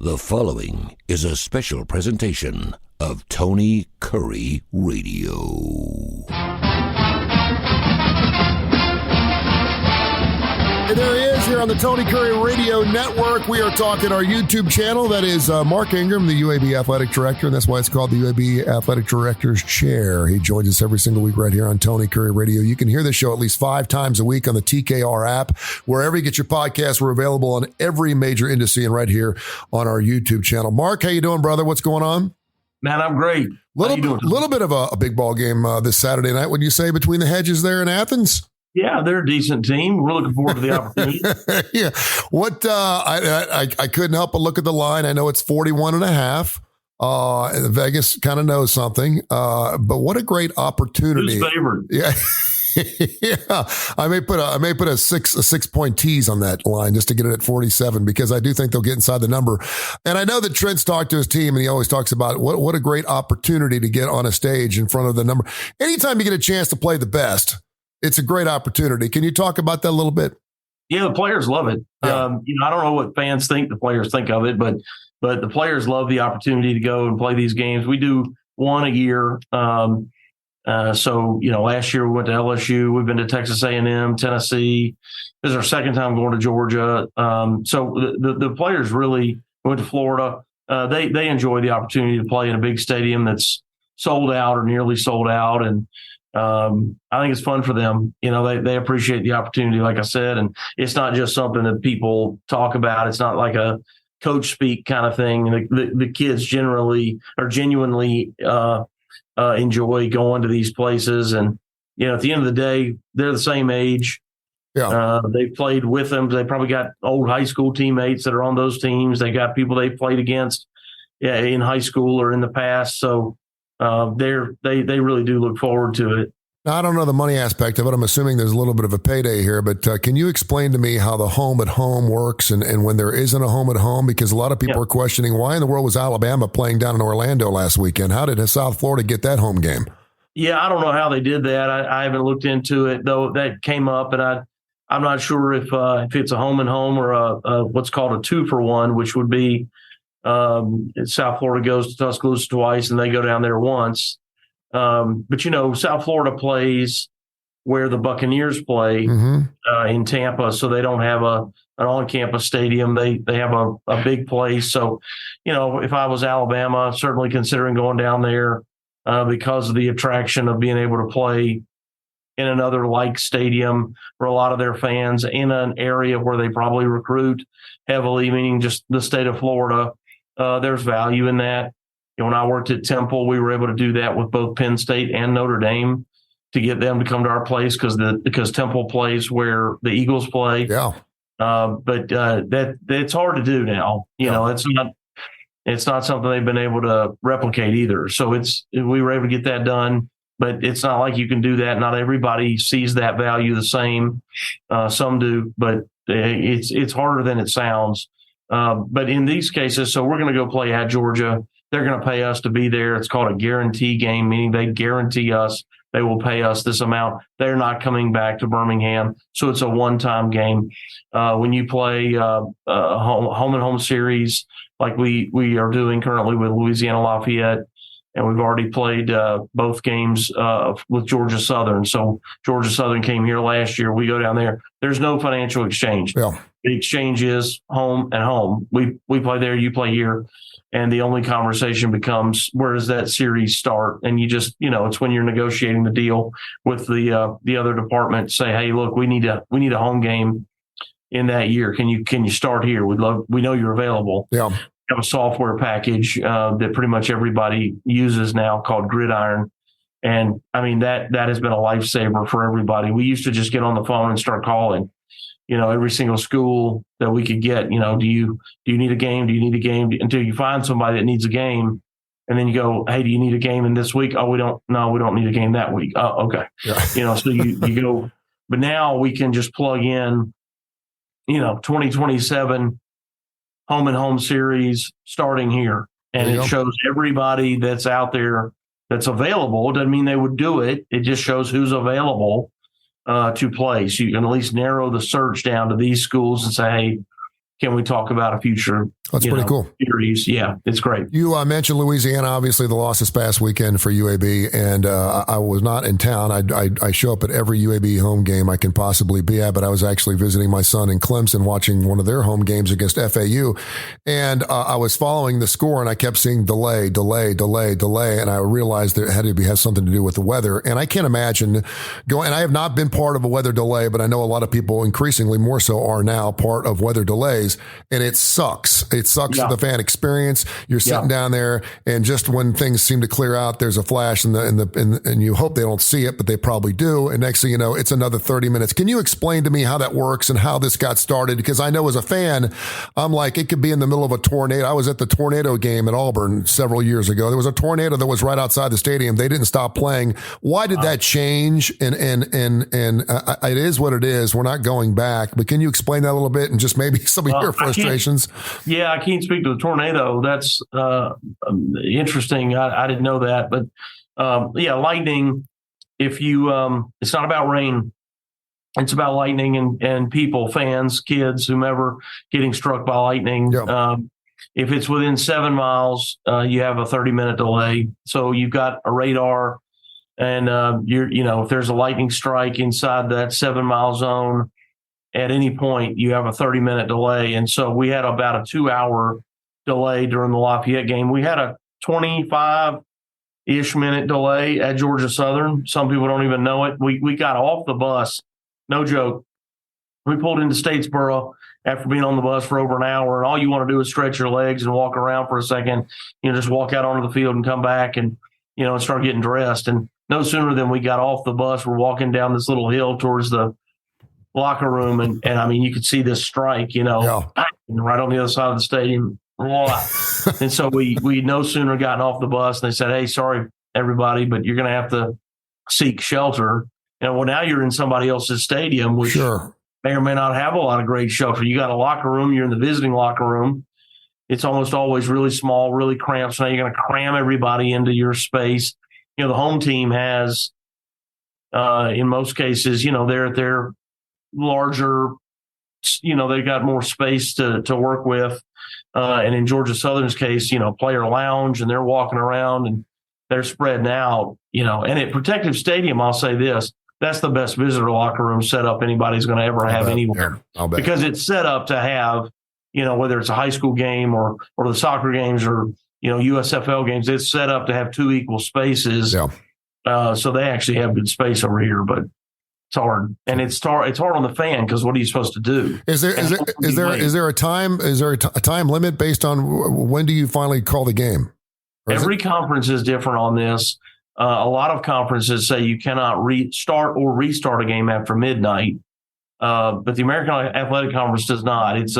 The following is a special presentation of Tony Kurre Radio. Hey, there he is here on the Tony Kurre Radio Network. We are talking our YouTube channel. That is Mark Ingram, the UAB Athletic Director, and that's why it's called the UAB Athletic Director's Chair. He joins us every single week right here on Tony Kurre Radio. You can hear this show at least 5 times a week on the TKR app. Wherever you get your podcasts, we're available on every major industry and right here on our YouTube channel. Mark, how you doing, brother? What's going on? Man, I'm great. Little bit of a big ball game this Saturday night, would you say, between the hedges there in Athens? Yeah, they're a decent team. We're looking forward to the opportunity. Yeah. What I couldn't help but look at the line. I know it's 41.5. Vegas kind of knows something. But what a great opportunity. Who's favored? Yeah. Yeah. I may put a 6-point tease on that line just to get it at 47 because I do think they'll get inside the number. And I know that Trent's talked to his team and he always talks about what a great opportunity to get on a stage in front of the number. Anytime you get a chance to play the best, it's a great opportunity. Can you talk about that a little bit? Yeah, the players love it. Yeah. I don't know what fans think, the players think of it, but the players love the opportunity to go and play these games. We do one a year. So last year we went to LSU. We've been to Texas A&M, Tennessee. This is our second time going to Georgia. So the players really went to Florida. They enjoy the opportunity to play in a big stadium that's sold out or nearly sold out, and I think it's fun for them. They appreciate the opportunity, like I said, and it's not just something that people talk about. It's not like a coach speak kind of thing. The kids genuinely enjoy going to these places. And, at the end of the day, they're the same age. Yeah. They played with them. They probably got old high school teammates that are on those teams. They got people they played against in high school or in the past. So, they really do look forward to it. Now, I don't know the money aspect of it. I'm assuming there's a little bit of a payday here, but can you explain to me how the home at home works and when there isn't a home at home? Because a lot of people are questioning why in the world was Alabama playing down in Orlando last weekend? How did South Florida get that home game? Yeah, I don't know how they did that. I haven't looked into it, though. That came up, and I'm not sure if it's a home and home or a what's called a 2-for-1, which would be South Florida goes to Tuscaloosa twice and they go down there once. But South Florida plays where the Buccaneers play in Tampa, so they don't have an on-campus stadium. They have a big place. So, if I was Alabama, certainly considering going down there because of the attraction of being able to play in another like stadium for a lot of their fans in an area where they probably recruit heavily, meaning just the state of Florida. There's value in that. When I worked at Temple, we were able to do that with both Penn State and Notre Dame to get them to come to our place because Temple plays where the Eagles play. Yeah. But it's hard to do now. It's not something they've been able to replicate either. So we were able to get that done, but it's not like you can do that. Not everybody sees that value the same. Some do, but it's harder than it sounds. But in these cases, so we're going to go play at Georgia. They're going to pay us to be there. It's called a guarantee game, meaning they guarantee us they will pay us this amount. They're not coming back to Birmingham. So it's a one-time game. When you play home and home series like we are doing currently with Louisiana Lafayette, and we've already played both games with Georgia Southern. So Georgia Southern came here last year. We go down there. There's no financial exchange. Yeah. The exchange is home and home. We play there, you play here. And the only conversation becomes, where does that series start? And you just, it's when you're negotiating the deal with the other department, say, hey, look, we need a home game in that year. Can you start here? We know you're available. Yeah. We have a software package that pretty much everybody uses now called Gridiron. And I mean, that has been a lifesaver for everybody. We used to just get on the phone and start calling. Every single school that we could get, do you need a game? Do you need a game? Until you find somebody that needs a game. And then you go, hey, do you need a game in this week? Oh, we don't need a game that week. Oh, okay. Yeah. So you go, but now we can just plug in, 2027 home and home series starting here. And it shows everybody that's out there that's available. It doesn't mean they would do it. It just shows who's available to play. So you can at least narrow the search down to these schools and say, hey, can we talk about a future That's pretty cool. Series. Yeah, it's great. You mentioned Louisiana, obviously the loss this past weekend for UAB, and I was not in town. I show up at every UAB home game I can possibly be at, but I was actually visiting my son in Clemson, watching one of their home games against FAU, and I was following the score, and I kept seeing delay, and I realized that it had to have something to do with the weather, and I can't imagine going, and I have not been part of a weather delay, but I know a lot of people increasingly more so are now part of weather delays, and it sucks. It sucks for the fan experience. You're sitting down there, and just when things seem to clear out, there's a flash, and you hope they don't see it, but they probably do. And next thing you know, it's another 30 minutes. Can you explain to me how that works and how this got started? Because I know as a fan, I'm like, it could be in the middle of a tornado. I was at the tornado game at Auburn several years ago. There was a tornado that was right outside the stadium. They didn't stop playing. Why did that change? And it is what it is. We're not going back. But can you explain that a little bit and just maybe some of your frustrations? I can't speak to the tornado. That's interesting. I didn't know that, but lightning. If you, it's not about rain. It's about lightning and people, fans, kids, whomever getting struck by lightning. Yep. If it's within 7 miles, you have a 30-minute delay. So you've got a radar, and if there's a lightning strike inside that 7-mile zone, at any point, you have a 30-minute delay. And so we had about a 2-hour delay during the Lafayette game. We had a 25-ish minute delay at Georgia Southern. Some people don't even know it. We got off the bus. No joke. We pulled into Statesboro after being on the bus for over an hour, and all you want to do is stretch your legs and walk around for a second, just walk out onto the field and come back and start getting dressed. And no sooner than we got off the bus, we're walking down this little hill towards the locker room, and I mean, you could see this strike, right on the other side of the stadium. And so we no sooner gotten off the bus, and they said, "Hey, sorry everybody, but you're going to have to seek shelter." And now you're in somebody else's stadium, which may or may not have a lot of great shelter. You got a locker room, you're in the visiting locker room. It's almost always really small, really cramped. So now you're going to cram everybody into your space. The home team has, in most cases, they're larger, they've got more space to work with. And in Georgia Southern's case, player lounge, and they're walking around and they're spreading out, and at Protective Stadium, I'll say this, that's the best visitor locker room setup anybody's going to ever have anywhere, because it's set up to have, whether it's a high school game or the soccer games or, USFL games, it's set up to have 2 equal spaces. Yeah. So they actually have good space over here, but it's hard, and it's hard on the fan, because what are you supposed to do? Is there a time limit based on when do you finally call the game? Every conference is different on this. A lot of conferences say you cannot restart a game after midnight, but the American Athletic Conference does not. It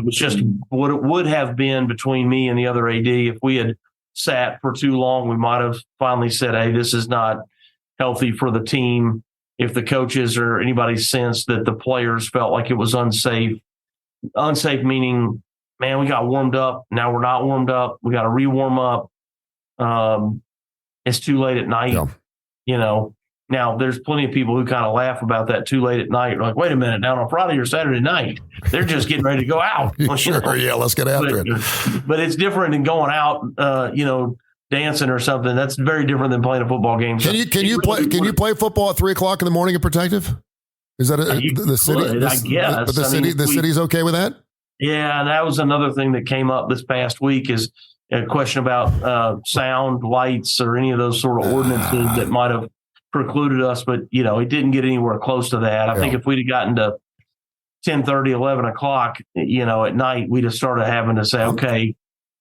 was just what it would have been between me and the other AD. If we had sat for too long, we might have finally said, "Hey, this is not healthy for the team." If the coaches or anybody sensed that the players felt like it was unsafe meaning, man, we got warmed up. Now we're not warmed up. We got to re-warm up. It's too late at night. Now there's plenty of people who kind of laugh about that too late at night. You're like, wait a minute, now on Friday or Saturday night, they're just getting ready to go out. Yeah, let's get after it. But it's different than going out, dancing or something. That's very different than playing a football game. Can you play football at 3:00 in the morning at Protective? Is that the city? I guess. But the city's okay with that? Yeah, that was another thing that came up this past week, is a question about sound, lights, or any of those sort of ordinances that might have precluded us. But, it didn't get anywhere close to that. I think if we'd have gotten to 10:30, 11 o'clock, at night, we'd have started having to say, okay,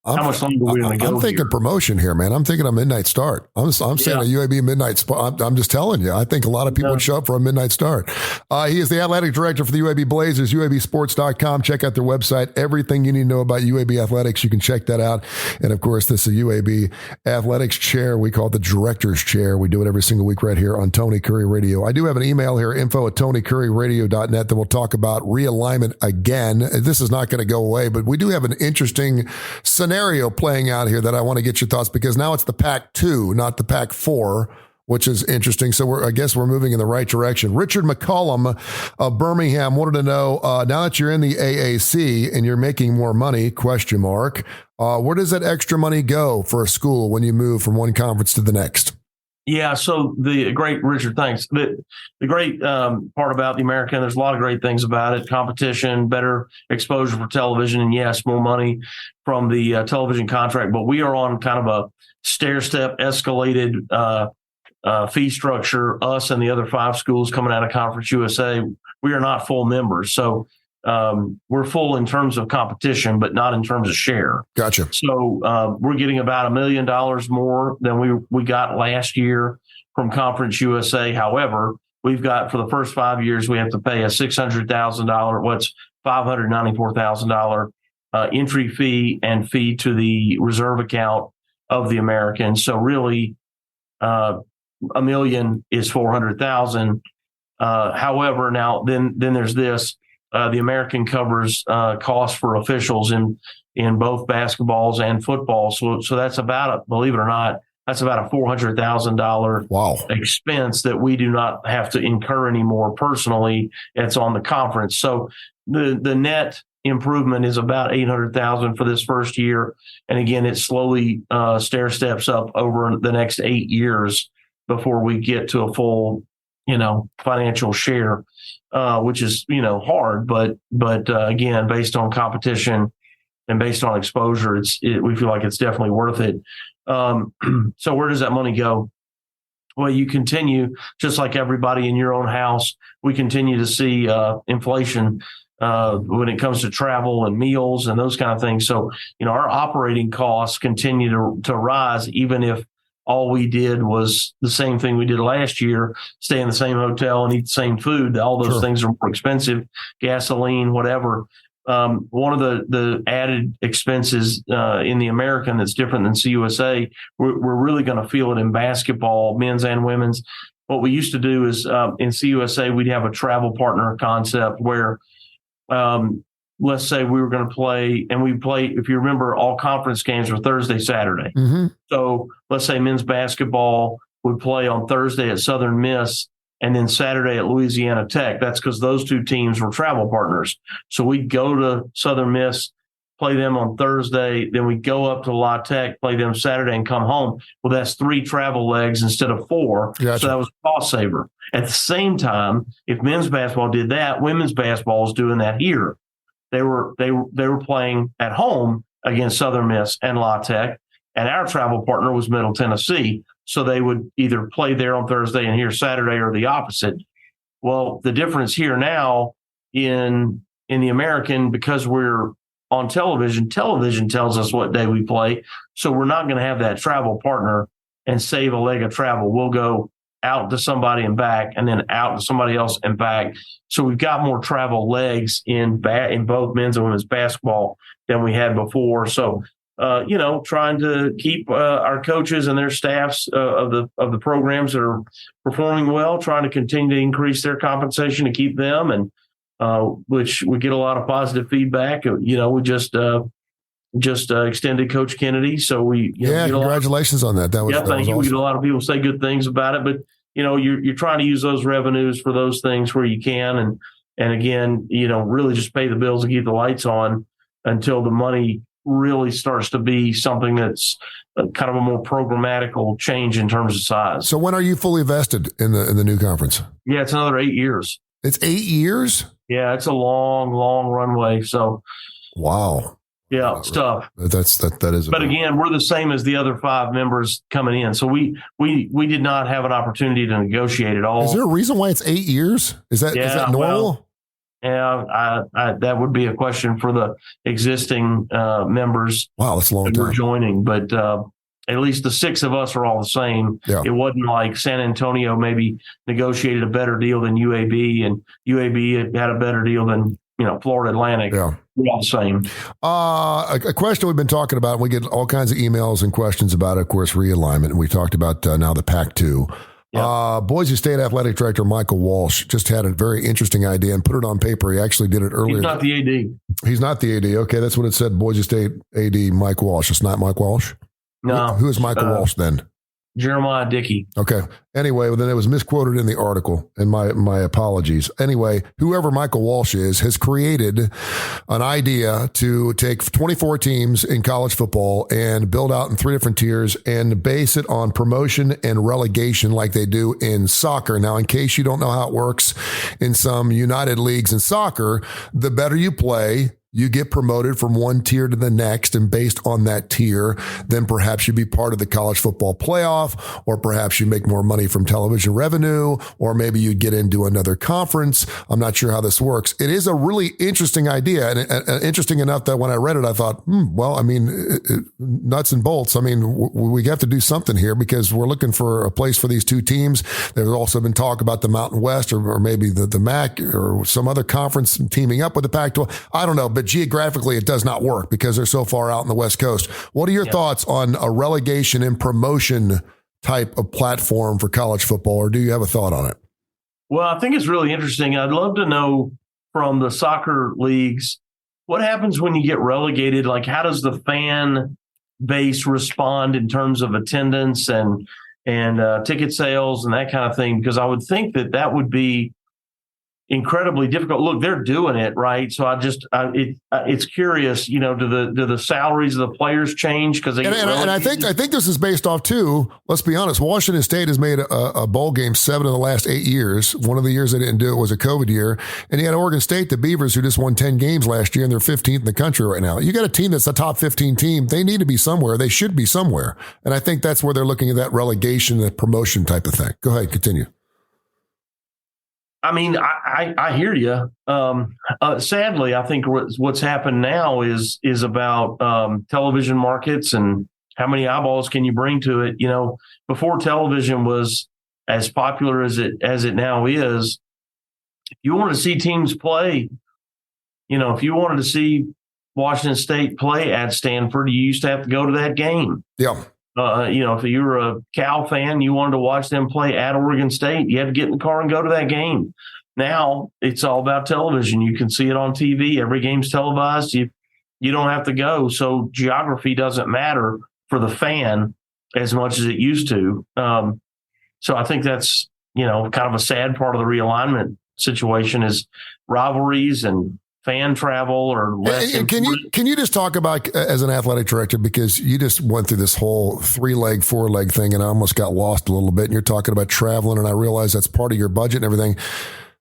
how much longer are we going to go? I'm thinking promotion here, man. I'm thinking a midnight start. I'm saying a UAB midnight spot. I'm just telling you. I think a lot of people would show up for a midnight start. He is the athletic director for the UAB Blazers, UABsports.com. Check out their website. Everything you need to know about UAB athletics, you can check that out. And, of course, this is a UAB athletics chair. We call it the director's chair. We do it every single week right here on Tony Curry Radio. I do have an email here, info@tonycurryradio.net, that we'll talk about realignment again. This is not going to go away, but we do have an interesting scenario playing out here that I want to get your thoughts, because now it's the Pac-2, not the Pac-4. which is interesting. So I guess we're moving in the right direction. Richard McCollum of Birmingham wanted to know, now that you're in the AAC and you're making more money, where does that extra money go for a school when you move from one conference to the next? Yeah, so the great, Richard, thanks. The great part about the American, there's a lot of great things about it. Competition, better exposure for television, and yes, more money from the television contract. But we are on kind of a stair-step escalated fee structure. Us and the other 5 schools coming out of Conference USA, we are not full members. So we're full in terms of competition, but not in terms of share. Gotcha. So we're getting about $1 million more than we got last year from Conference USA. However, we've got, for the first 5 years, we have to pay a $600,000, what's $594,000 entry fee and fee to the reserve account of the American. So really, $1 million is $400,000. However, now then there's this. The American covers costs for officials in both basketballs and football. So that's believe it or not, that's about a $400,000 expense that we do not have to incur anymore personally. It's on the conference. So the net improvement is about $800,000 for this first year. And again, it slowly stair steps up over the next 8 years before we get to a full, financial share. Which is, hard, but again, based on competition and based on exposure, we feel like it's definitely worth it. So where does that money go? Well, you continue, just like everybody in your own house, we continue to see inflation when it comes to travel and meals and those kind of things. So, our operating costs continue to rise, even if all we did was the same thing we did last year, stay in the same hotel and eat the same food. All those things are more expensive, gasoline, whatever. One of the added expenses in the American that's different than CUSA, we're really going to feel it in basketball, men's and women's. What we used to do is in CUSA, we'd have a travel partner concept where let's say we were going to play, and we play, if you remember, all conference games were Thursday, Saturday. Mm-hmm. So let's say men's basketball would play on Thursday at Southern Miss and then Saturday at Louisiana Tech. That's because those 2 teams were travel partners. So we'd go to Southern Miss, play them on Thursday, then we'd go up to La Tech, play them Saturday, and come home. Well, that's 3 travel legs instead of 4. Gotcha. So that was a cost saver. At the same time, if men's basketball did that, women's basketball is doing that here. They were playing at home against Southern Miss and La Tech, and our travel partner was Middle Tennessee. So they would either play there on Thursday and here Saturday, or the opposite. Well, the difference here now in the American, because we're on television tells us what day we play. So we're not going to have that travel partner and save a leg of travel. We'll go out to somebody and back, and then out to somebody else and back. So we've got more travel legs in both men's and women's basketball than we had before. So, trying to keep our coaches and their staffs of the programs that are performing well, trying to continue to increase their compensation to keep them, and which we get a lot of positive feedback. We just extended Coach Kennedy, so we congratulations on that. Thank you. Awesome. We get a lot of people say good things about it, but you're trying to use those revenues for those things where you can, and again, really just pay the bills and keep the lights on until the money really starts to be something that's kind of a more programmatical change in terms of size. So when are you fully vested in the new conference? Yeah, it's another 8 years. It's 8 years? Yeah, it's a long, long runway. So, wow. Yeah, it's tough. That is. But again, we're the same as the other 5 members coming in. So we did not have an opportunity to negotiate at all. Is there a reason why it's 8 years? Is that normal? Well, yeah, that would be a question for the existing members. Wow, that's a long time. We're joining, but at least the 6 of us are all the same. Yeah. It wasn't like San Antonio maybe negotiated a better deal than UAB, and UAB had a better deal than Florida Atlantic. Yeah. We're all the same. A question we've been talking about, and we get all kinds of emails and questions about, of course, realignment. And we talked about now the Pac-2. Yep. Boise State Athletic Director Michael Walsh just had a very interesting idea and put it on paper. He actually did it earlier. He's not the AD. He's not the AD. Okay, that's what it said. Boise State AD Mike Walsh. It's not Mike Walsh? No. Who is Michael Walsh then? Jeremiah Dickey. Okay. Anyway, well, then it was misquoted in the article, and my apologies. Anyway, whoever Michael Walsh is has created an idea to take 24 teams in college football and build out in 3 different tiers and base it on promotion and relegation like they do in soccer. Now, in case you don't know how it works in some United leagues in soccer, the better you play, you get promoted from one tier to the next, and based on that tier, then perhaps you be part of the college football playoff, or perhaps you make more money from television revenue, or maybe you get into another conference. I'm not sure how this works. It is a really interesting idea, and interesting enough that when I read it, I thought, well, I mean, nuts and bolts. I mean, we have to do something here because we're looking for a place for these 2 teams. There's also been talk about the Mountain West or maybe the MAC or some other conference teaming up with the Pac-12. I don't know, but geographically, it does not work because they're so far out in the West Coast. What are your thoughts on a relegation and promotion type of platform for college football, or do you have a thought on it? Well, I think it's really interesting. I'd love to know from the soccer leagues, what happens when you get relegated? Like, how does the fan base respond in terms of attendance and ticket sales and that kind of thing? Because I would think that would be incredibly difficult. Look, they're doing it, right? So it's curious, do the salaries of the players change because they and I think this is based off too. Let's be honest. Washington State has made a bowl game 7 of the last 8 years. One of the years they didn't do it was a COVID year, and you had Oregon State, the Beavers, who just won 10 games last year, and they're 15th in the country right now. You got a team that's a top 15 team. They need to be somewhere. They should be somewhere, and I think that's where they're looking at that relegation, that promotion type of thing. Go ahead, continue. I mean, I hear you. Sadly, I think what's happened now is about television markets and how many eyeballs can you bring to it. Before television was as popular as it now is, if you wanted to see teams play, if you wanted to see Washington State play at Stanford, you used to have to go to that game. Yeah. If you were a Cal fan, you wanted to watch them play at Oregon State, you had to get in the car and go to that game. Now it's all about television. You can see it on TV. Every game's televised. You don't have to go. So geography doesn't matter for the fan as much as it used to. So I think that's, kind of a sad part of the realignment situation is rivalries and fan travel or less. Can you just talk about, as an athletic director, because you just went through this whole 3-leg, 4-leg thing, and I almost got lost a little bit, and you're talking about traveling, and I realize that's part of your budget and everything.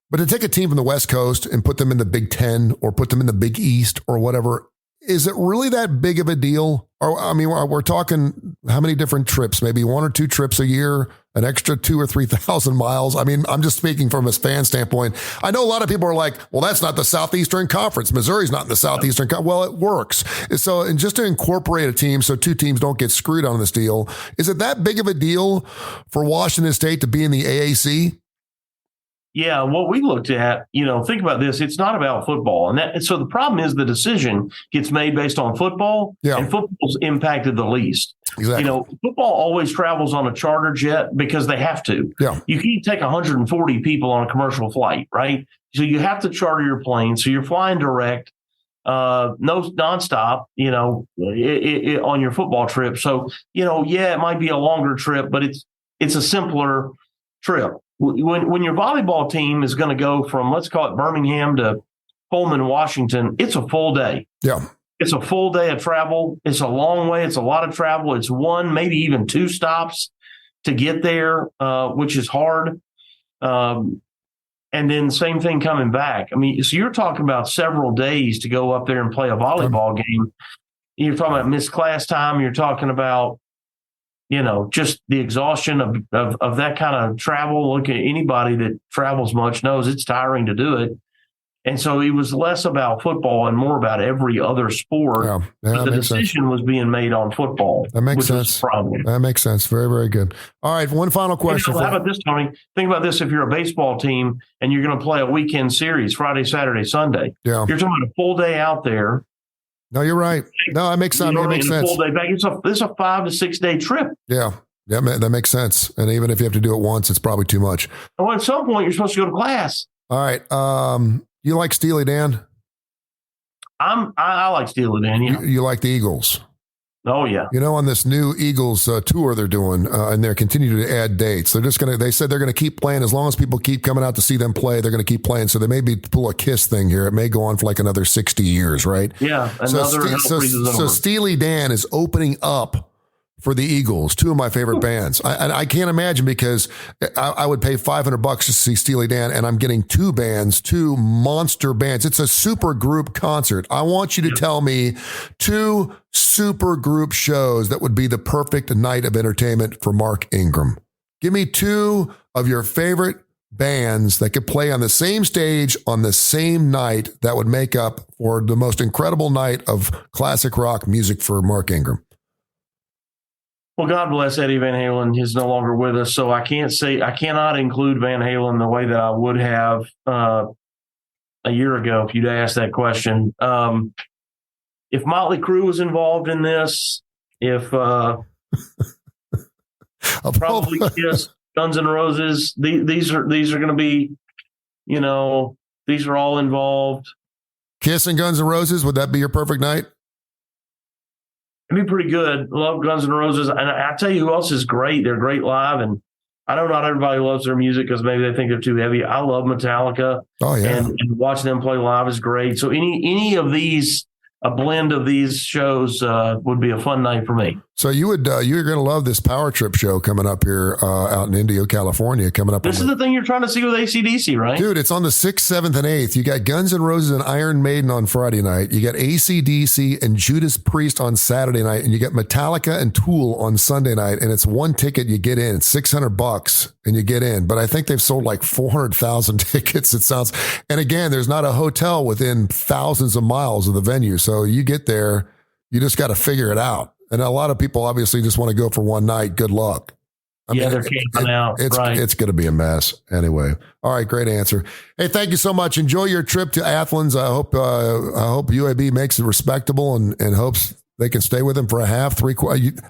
But to take a team from the West Coast and put them in the Big Ten or put them in the Big East or whatever, is it really that big of a deal? Or, I mean, we're talking how many different trips, maybe 1 or 2 trips a year, an extra 2,000 or 3,000 miles. I mean, I'm just speaking from a fan standpoint. I know a lot of people are like, well, that's not the Southeastern Conference. Missouri's not in the Southeastern Conference. Well, it works. So, and just to incorporate a team so 2 teams don't get screwed on this deal, is it that big of a deal for Washington State to be in the AAC? Yeah, what we looked at, think about this. It's not about football. And so the problem is the decision gets made based on football, and football's impacted the least. Exactly. Football always travels on a charter jet because they have to. Yeah. You can't take 140 people on a commercial flight, right? So you have to charter your plane. So you're flying direct, no nonstop, on your football trip. So, it might be a longer trip, but it's a simpler trip. When your volleyball team is going to go from, let's call it Birmingham to Pullman, Washington, it's a full day. Yeah. It's a full day of travel. It's a long way. It's a lot of travel. It's 1, maybe even 2 stops to get there, which is hard. And then same thing coming back. I mean, so you're talking about several days to go up there and play a volleyball game. You're talking about missed class time. You're talking about, just the exhaustion of that kind of travel. Look at anybody that travels much knows it's tiring to do it. And so it was less about football and more about every other sport. Yeah, but the decision was being made on football. That makes sense. That makes sense. Very, very good. All right. One final question. How about this, Tony? Think about this. If you're a baseball team and you're going to play a weekend series, Friday, Saturday, Sunday, you're talking about a full day out there. No, you're right. No, it makes sense. It makes sense. Full day back. It's a 5 to 6 day trip. Yeah. Yeah, that makes sense. And even if you have to do it once, it's probably too much. Well, at some point, you're supposed to go to class. All right. You like Steely Dan? I like Steely Dan. Yeah. You like the Eagles? Oh yeah. On this new Eagles tour they're doing, and they're continuing to add dates. They said they're going to keep playing as long as people keep coming out to see them play. They're going to keep playing. So they may pull a Kiss thing here. It may go on for like another 60 years, right? Yeah. So Steely Dan is opening up for the Eagles, two of my favorite bands. I can't imagine, because I would pay $500 to see Steely Dan, and I'm getting two monster bands. It's a super group concert. I want you to tell me two super group shows that would be the perfect night of entertainment for Mark Ingram. Give me two of your favorite bands that could play on the same stage on the same night that would make up for the most incredible night of classic rock music for Mark Ingram. Well, God bless Eddie Van Halen. He's no longer with us, so I cannot include Van Halen the way that I would have a year ago if you'd asked that question. If Motley Crue was involved in this, if probably Kiss, Guns N' Roses, these are going to be, these are all involved. Kiss and Guns N' Roses, would that be your perfect night? It'd be pretty good. Love Guns N' Roses. And I tell you who else is great. They're great live. And I know not everybody loves their music because maybe they think they're too heavy. I love Metallica. Oh, yeah. And watching them play live is great. So any of these, a blend of these shows would be a fun night for me. So you're going to love this Power Trip show coming up here out in Indio, California. Coming up. This is the thing you're trying to see with AC/DC, right? Dude, it's on the 6th, 7th, and 8th. You got Guns N' Roses and Iron Maiden on Friday night. You got AC/DC and Judas Priest on Saturday night. And you got Metallica and Tool on Sunday night. And it's one ticket you get in. It's $600 and you get in. But I think they've sold like 400,000 tickets, it sounds. And again, there's not a hotel within thousands of miles of the venue. So you get there, you just got to figure it out. And a lot of people obviously just want to go for one night. Good luck. They're camping out. It's going to be a mess anyway. All right, great answer. Hey, thank you so much. Enjoy your trip to Athens. I hope UAB makes it respectable and hopes they can stay with them for a half,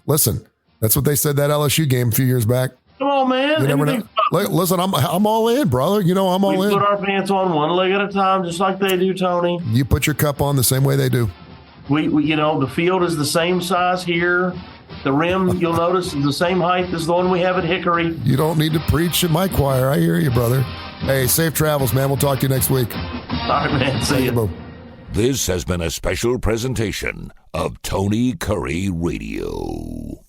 listen, that's what they said that LSU game a few years back. Come on, man. You never know. Listen, I'm all in, brother. I'm all in. We put our pants on one leg at a time, just like they do, Tony. You put your cup on the same way they do. We the field is the same size here. The rim, you'll notice, is the same height as the one we have at Hickory. You don't need to preach at my choir. I hear you, brother. Hey, safe travels, man. We'll talk to you next week. All right, man. See you. This has been a special presentation of Tony Curry Radio.